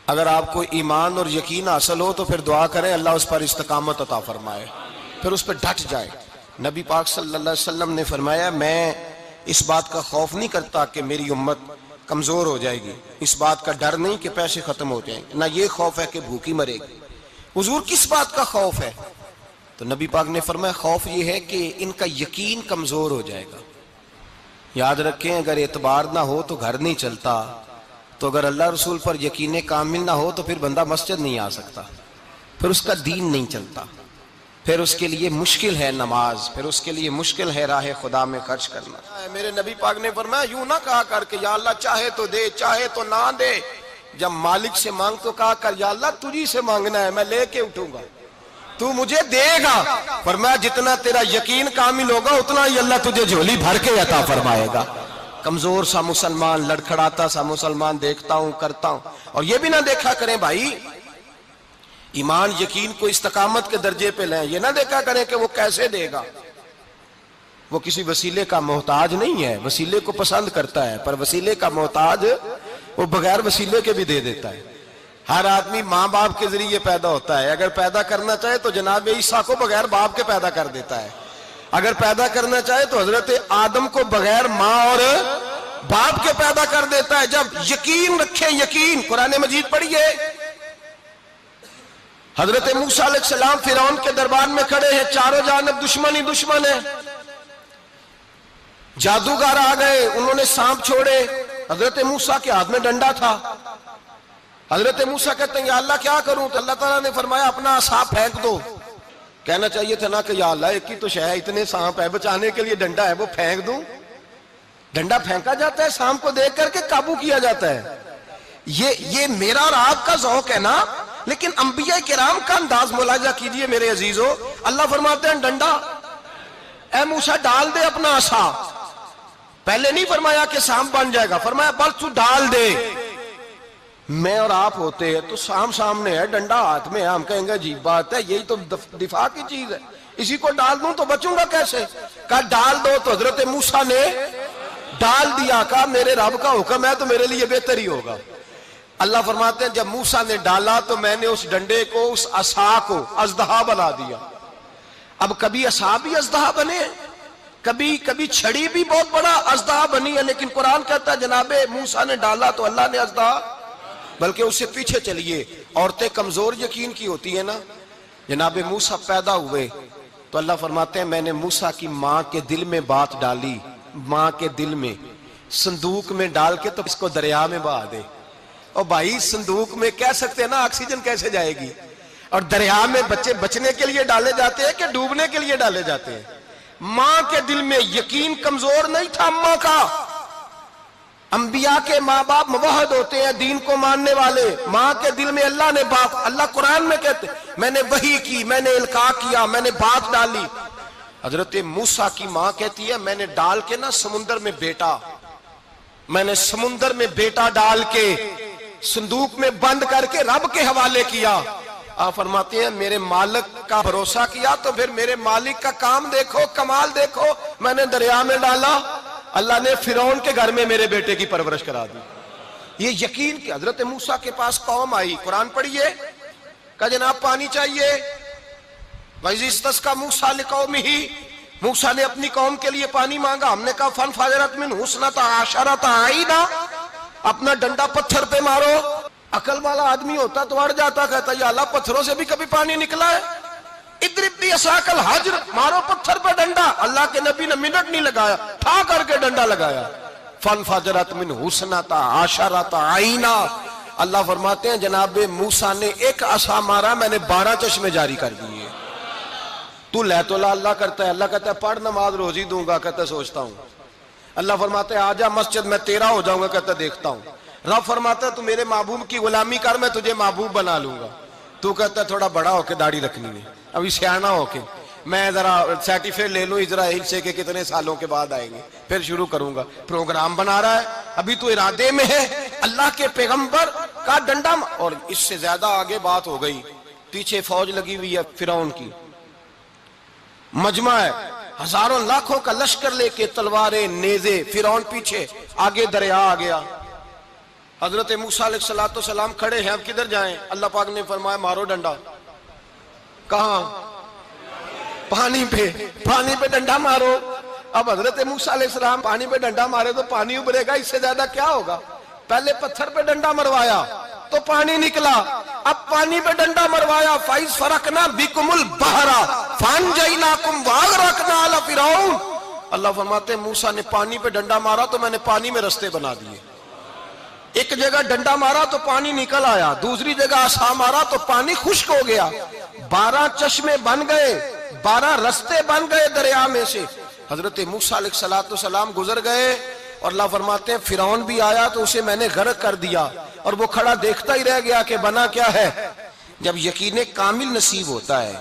اگر آپ کو ایمان اور یقین حاصل ہو تو پھر دعا کریں اللہ اس پر استقامت عطا فرمائے، پھر اس پہ ڈٹ جائے۔ نبی پاک صلی اللہ علیہ وسلم نے فرمایا میں اس بات کا خوف نہیں کرتا کہ میری امت کمزور ہو جائے گی، اس بات کا ڈر نہیں کہ پیسے ختم ہو جائیں گے، نہ یہ خوف ہے کہ بھوکی مرے گی۔ حضور کس بات کا خوف ہے؟ تو نبی پاک نے فرمایا خوف یہ ہے کہ ان کا یقین کمزور ہو جائے گا۔ یاد رکھیں اگر اعتبار نہ ہو تو گھر نہیں چلتا، تو اگر اللہ رسول پر یقین کامل نہ ہو تو پھر بندہ مسجد نہیں آ سکتا، پھر اس کا دین نہیں چلتا، پھر اس کے لیے مشکل ہے نماز، پھر اس کے لیے مشکل ہے راہ خدا میں خرچ کرنا۔ میرے نبی پاک نے فرمایا یوں نہ کہا کر کہ یا اللہ چاہے تو دے چاہے تو نہ دے، جب مالک سے مانگ تو کہا کر یا اللہ تجھی سے مانگنا ہے، میں لے کے اٹھوں گا، تو مجھے دے گا۔ فرمایا جتنا تیرا یقین کامل ہوگا اتنا ہی اللہ تجھے جھولی بھر کے عطا فرمائے گا۔ کمزور سا مسلمان، لڑکھڑاتا سا مسلمان دیکھتا ہوں کرتا ہوں، اور یہ بھی نہ دیکھا کریں بھائی ایمان یقین کو استقامت کے درجے پہ لیں، یہ نہ دیکھا کریں کہ وہ کیسے دے گا، وہ کسی وسیلے کا محتاج نہیں ہے، وسیلے کو پسند کرتا ہے، پر وسیلے کا محتاج وہ بغیر وسیلے کے بھی دے دیتا ہے۔ ہر آدمی ماں باپ کے ذریعے پیدا ہوتا ہے، اگر پیدا کرنا چاہے تو جناب عیسیٰ کو بغیر باپ کے پیدا کر دیتا ہے، اگر پیدا کرنا چاہے تو حضرت آدم کو بغیر ماں اور باپ کے پیدا کر دیتا ہے۔ جب یقین رکھیں، یقین، قرآن مجید پڑھیے، حضرت موسیٰ علیہ السلام فرعون کے دربار میں کھڑے ہیں، چاروں جانب دشمن ہی دشمن ہے، جادوگر آ گئے، انہوں نے سانپ چھوڑے، حضرت موسیٰ کے ہاتھ میں ڈنڈا تھا، حضرت موسیٰ کہتے ہیں یا اللہ کیا کروں؟ تو اللہ تعالیٰ نے فرمایا اپنا عصا پھینک دو۔ کہنا چاہیے تھا نا کہ یا اللہ ایک ہی تو شے ہے، اتنے سانپ ہے، بچانے کے لیے ڈنڈا ہے وہ پھینک دوں؟ ڈنڈا پھینکا جاتا ہے، سانپ کو دیکھ کر کے قابو کیا جاتا ہے۔ یہ میرا اور آپ کا ذوق ہے نا، لیکن انبیاء کرام کا انداز ملاحظہ کیجئے میرے عزیزو۔ اللہ فرماتے ہیں ڈنڈا اے موسیٰ ڈال دے اپنا عصا، پہلے نہیں فرمایا کہ سانپ بن جائے گا، فرمایا بس تو ڈال دے۔ میں اور آپ ہوتے ہیں تو سام سامنے ہے، ڈنڈا ہاتھ میں ہے، ہم کہیں گے عجیب بات ہے، یہی تو دفاع کی چیز ہے، اسی کو ڈال دوں تو بچوں گا کیسے؟ کہا ڈال دو، تو حضرت موسیٰ نے ڈال دیا، کہا میرے رب کا حکم ہے تو میرے لیے بہتر ہی ہوگا۔ اللہ فرماتے ہیں جب موسیٰ نے ڈالا تو میں نے اس ڈنڈے کو، اس عصا کو اژدہا بنا دیا۔ اب کبھی عصا بھی اژدہا بنے، کبھی چھڑی بھی بہت بڑا اژدہا بنی ہے، لیکن قرآن کہتا ہے جناب موسیٰ نے ڈالا تو اللہ نے اژدہا، بلکہ اس سے پیچھے چلیے، عورتیں کمزور یقین کی ہوتی ہیں نا، جناب موسیٰ پیدا ہوئے تو اللہ فرماتے ہیں میں نے موسیٰ کی ماں کے دل میں بات ڈالی، ماں کے دل میں، صندوق میں ڈال کے تو اس کو دریا میں بہا دے۔ اور بھائی صندوق میں کہہ سکتے ہیں نا آکسیجن کیسے جائے گی، اور دریا میں بچے بچنے کے لیے ڈالے جاتے ہیں کہ ڈوبنے کے لیے ڈالے جاتے ہیں؟ ماں کے دل میں یقین کمزور نہیں تھا اماں کا۔ انبیاء کے ماں باپ موحد ہوتے ہیں، دین کو ماننے والے، ماں کے دل میں اللہ نے باپ، اللہ قرآن میں کہتے میں نے وحی کی، میں نے القاء کیا، میں نے بات ڈالی۔ حضرت موسیٰ کی ماں کہتی ہے میں نے ڈال کے نا سمندر میں بیٹا، میں نے سمندر میں بیٹا ڈال کے صندوق میں بند کر کے رب کے حوالے کیا۔ آپ فرماتے ہیں میرے مالک کا بھروسہ کیا تو پھر میرے مالک کا کام دیکھو، کمال دیکھو، میں نے دریا میں ڈالا، اللہ نے فرعون کے گھر میں میرے بیٹے کی پرورش کرا دی۔ یہ یقین کہ حضرت موسیٰ کے پاس قوم آئی، قرآن پڑھیے، کہا جناب پانی چاہیے، وَإِذِ اسْتَسْقَىٰ مُوسَىٰ لِقَوْمِهِ، موسیٰ نے اپنی قوم کے لیے پانی مانگا، ہم نے کہا فَانْفَجَرَتْ مِنْهُ اثْنَتَا عَشَرَةَ عَيْنًا، اپنا ڈنڈا پتھر پہ مارو۔ عقل والا آدمی ہوتا تو اڑ جاتا، کہتا یا اللہ پتھروں سے بھی کبھی پانی نکلا ہے؟ اضرب بعصاک الحجر، مارو پتھر پہ ڈنڈا۔ اللہ کے نبی نے منٹ نہیں لگایا، ٹھا کر کے ڈنڈا لگایا، فانفجرت منہ اثنتا عشرۃ عینا۔ اللہ فرماتے ہیں جناب موسیٰ نے ایک عصا مارا، میں نے 12 چشمے جاری کر دیے۔ تو لے تو لا اللہ کرتا ہے، اللہ کہتا ہے پڑھ نماز روزی دوں گا، کہتا ہے سوچتا ہوں۔ اللہ فرماتا ہے آجا مسجد میں تیرا ہو جاؤں گا، کہتا ہے دیکھتا ہوں۔ رب فرماتا ہے تو میرے محبوب کی غلامی کر، میں تجھے محبوب بنا لوں گا۔ تو کہتا ہے تھوڑا بڑا ہو کے داڑھی رکھنی ہے، ابھی سیانا ہو کے میں ذرا سرٹیفکیٹ لے لوں اسرائیل سے کہ کتنے سالوں کے بعد آئیں گے، پھر شروع کروں گا۔ پروگرام بنا رہا ہے، ابھی تو ارادے میں ہے۔ اللہ کے پیغمبر کا ڈنڈا، اور اس سے زیادہ آگے بات ہو گئی، پیچھے فوج لگی ہوئی ہے فرعون کی، مجمع ہے، ہزاروں لاکھوں کا لشکر لے کے، تلواریں نیزے، فرعون پیچھے، آگے دریا آ گیا۔ حضرت موسیٰ علیہ السلام کھڑے ہیں، اب کدھر جائیں؟ اللہ پاک نے فرمایا مارو ڈنڈا۔ کہاں؟ پانی پہ ڈنڈا مارو۔ اب حضرت موسیٰ علیہ السلام پانی پہ ڈنڈا مارے تو پانی ابھرے گا، اس سے زیادہ کیا ہوگا؟ پہلے پتھر پہ ڈنڈا مروایا تو پانی نکلا، اب پانی پہ ڈنڈا مروایا، فَإِذْ فَرَقْنَا بِكُمُ الْبَحْرَ فَأَنْجَيْنَاكُمْ وَأَغْرَقْنَا آلَ فِرْعَوْنَ۔ اللہ فرماتے ہیں موسیٰ نے پانی پہ ڈنڈا مارا تو میں نے پانی میں رستے بنا دیے۔ ایک جگہ ڈنڈا مارا تو پانی نکل آیا، دوسری جگہ عصا مارا تو پانی خشک ہو گیا، 12 چشمے بن گئے، 12 رستے بن گئے دریا میں سے۔ حضرت موسیٰ علیہ السلام گزر گئے اور اللہ فرماتے ہیں فرعون بھی آیا تو اسے میں نے غرق کر دیا، اور وہ کھڑا دیکھتا ہی رہ گیا کہ بنا کیا ہے۔ جب یقین کامل نصیب ہوتا ہے،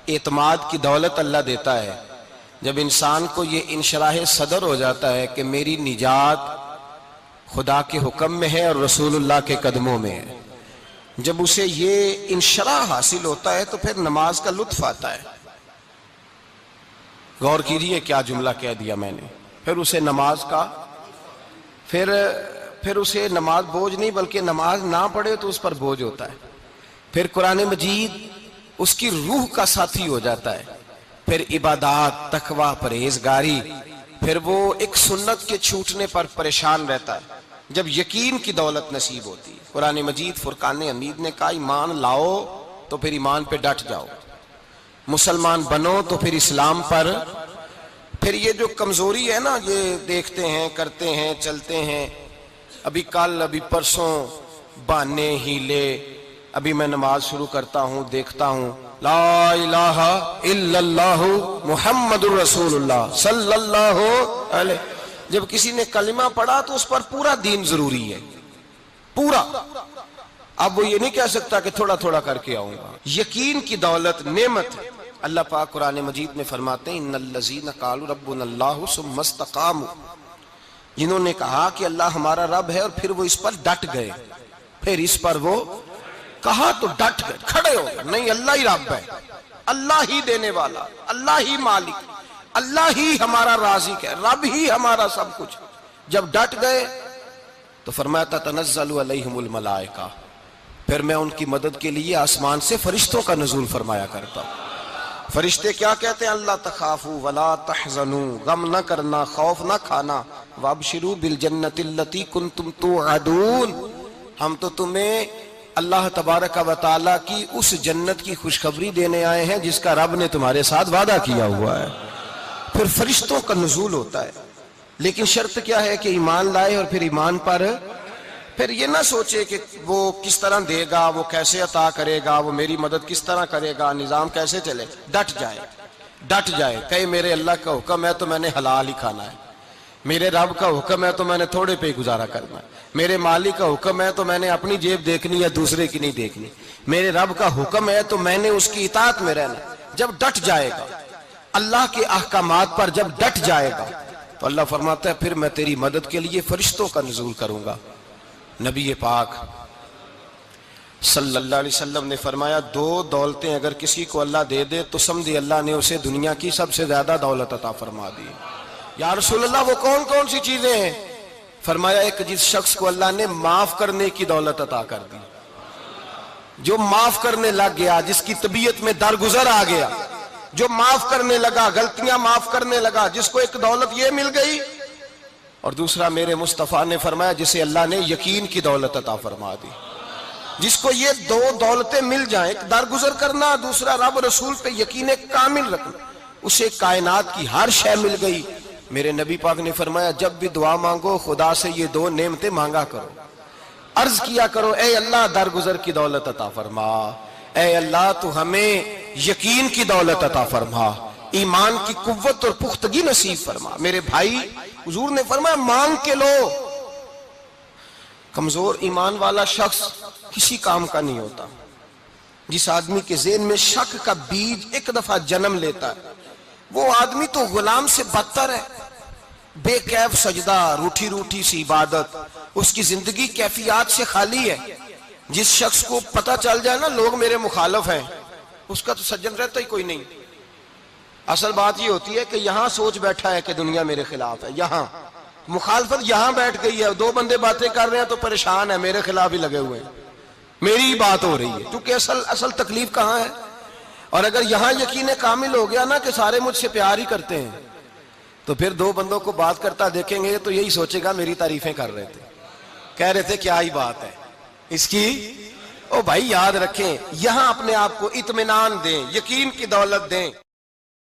اعتماد کی دولت اللہ دیتا ہے، جب انسان کو یہ انشراح صدر ہو جاتا ہے کہ میری نجات خدا کے حکم میں ہے اور رسول اللہ کے قدموں میں ہے، جب اسے یہ انشراح حاصل ہوتا ہے تو پھر نماز کا لطف آتا ہے۔ غور کیجئے کیا جملہ کہہ دیا میں نے، پھر اسے نماز کا پھر اسے نماز بوجھ نہیں بلکہ نماز نہ پڑھے تو اس پر بوجھ ہوتا ہے، پھر قرآن مجید اس کی روح کا ساتھی ہو جاتا ہے، پھر عبادات، تقوی، پرہیزگاری، پھر وہ ایک سنت کے چھوٹنے پر پریشان رہتا ہے جب یقین کی دولت نصیب ہوتی ہے۔ قرآن مجید فرقان حمید نے کہا ایمان لاؤ تو پھر ایمان پہ ڈٹ جاؤ، مسلمان بنو تو پھر اسلام پر۔ پھر یہ جو کمزوری ہے نا، یہ دیکھتے ہیں، کرتے ہیں، چلتے ہیں، ابھی کل ابھی پرسوں بہانے ہیلے، ابھی میں نماز شروع کرتا ہوں دیکھتا ہوں لا الہ الا اللہ محمد الرسول اللہ صلی اللہ علیہ، جب کسی نے کلمہ پڑھا تو اس پر پورا دین ضروری ہے، پورا۔ اب وہ یہ نہیں کہہ سکتا کہ تھوڑا تھوڑا کر کے آؤں گا۔ یقین کی دولت نعمت ہے۔ اللہ پاک قرآن مجید میں فرماتے ہیں ان الذین قالوا ربنا اللہ ثم استقاموا، جنہوں نے کہا کہ اللہ ہمارا رب ہے اور پھر وہ اس پر ڈٹ گئے، پھر اس پر وہ کہا تو ڈٹ گئے، کھڑے ہو گئے، نہیں اللہ ہی رب ہے، اللہ ہی دینے والا، اللہ ہی مالک، اللہ ہی ہمارا رازق ہے، رب ہی ہمارا سب کچھ۔ جب ڈٹ گئے تو فرمایا تتنزل علیہم الملائکہ، پھر میں ان کی مدد کے لیے آسمان سے فرشتوں کا نزول فرمایا کرتا ہوں۔ فرشتے کیا کہتے ہیں؟ اللہ تخافوا ولا تحزنوا، غم نہ کرنا، خوف نہ کھانا، وابشروا بالجنۃ التی کنتم توعدون، ہم تو تمہیں اللہ تبارک و تعالیٰ کی اس جنت کی خوشخبری دینے آئے ہیں جس کا رب نے تمہارے ساتھ وعدہ کیا ہوا ہے۔ پھر فرشتوں کا نزول ہوتا ہے، لیکن شرط کیا ہے کہ ایمان لائے، اور پھر ایمان پر پھر یہ نہ سوچے کہ وہ کس طرح دے گا، وہ کیسے عطا کرے گا، وہ میری مدد کس طرح کرے گا، نظام کیسے چلے، ڈٹ جائے، کہے میرے اللہ کا حکم ہے تو میں نے حلال ہی کھانا ہے، میرے رب کا حکم ہے تو میں نے تھوڑے پہ ہی گزارا کرنا ہے، میرے مالک کا حکم ہے تو میں نے اپنی جیب دیکھنی یا دوسرے کی نہیں دیکھنی، میرے رب کا حکم ہے تو میں نے اس کی اطاعت میں رہنا۔ جب ڈٹ جائے گا اللہ کے احکامات پر، جب ڈٹ جائے گا تو اللہ فرماتا ہے پھر میں تیری مدد کے لیے فرشتوں کا نزول کروں گا۔ نبی پاک صلی اللہ علیہ وسلم نے فرمایا 2 دولتیں اگر کسی کو اللہ دے دے تو سمجھے اللہ نے اسے دنیا کی سب سے زیادہ دولت عطا فرما دی۔ یا رسول اللہ وہ کون کون سی چیزیں ہیں؟ فرمایا ایک جس شخص کو اللہ نے معاف کرنے کی دولت عطا کر دی، جو معاف کرنے لگ گیا، جس کی طبیعت میں درگزر آ گیا، جو معاف کرنے لگا، غلطیاں معاف کرنے لگا، جس کو ایک دولت یہ مل گئی۔ اور دوسرا میرے مصطفیٰ نے فرمایا جسے اللہ نے یقین کی دولت عطا فرما دی، جس کو یہ 2 دولتیں مل جائیں، ایک درگزر کرنا، دوسرا رب رسول پہ یقین کامل رکھنا، اسے کائنات کی ہر شے مل گئی۔ میرے نبی پاک نے فرمایا جب بھی دعا مانگو خدا سے یہ 2 نعمتیں مانگا کرو، عرض کیا کرو اے اللہ درگزر کی دولت عطا فرما، اے اللہ تو ہمیں یقین کی دولت عطا فرما، ایمان کی قوت اور پختگی نصیب فرما۔ میرے بھائی حضور نے فرمایا مانگ کے لو۔ کمزور ایمان والا شخص کسی کام کا نہیں ہوتا۔ جس آدمی کے ذہن میں شک کا بیج ایک دفعہ جنم لیتا ہے وہ آدمی تو غلام سے بدتر ہے، بے کیف سجدہ، روٹھی روٹھی سی عبادت، اس کی زندگی کیفیات سے خالی ہے۔ جس شخص کو پتہ چل جائے نا لوگ میرے مخالف ہیں، اس کا تو سجن رہتا ہی کوئی نہیں۔ اصل بات یہ ہوتی ہے کہ یہاں سوچ بیٹھا ہے کہ دنیا میرے خلاف ہے، یہاں مخالفت یہاں بیٹھ گئی ہے، دو بندے باتیں کر رہے ہیں تو پریشان ہے، میرے خلاف ہی لگے ہوئے ہیں، میری ہی بات ہو رہی ہے، کیونکہ اصل تکلیف کہاں ہے؟ اور اگر یہاں یقین کامل ہو گیا نا کہ سارے مجھ سے پیار ہی کرتے ہیں، تو پھر دو بندوں کو بات کرتا دیکھیں گے تو یہی سوچے گا میری تعریفیں کر رہے تھے، کہہ رہے تھے کیا ہی بات ہے اس کی۔ او بھائی یاد رکھیں، یہاں اپنے آپ کو اطمینان دیں، یقین کی دولت دیں۔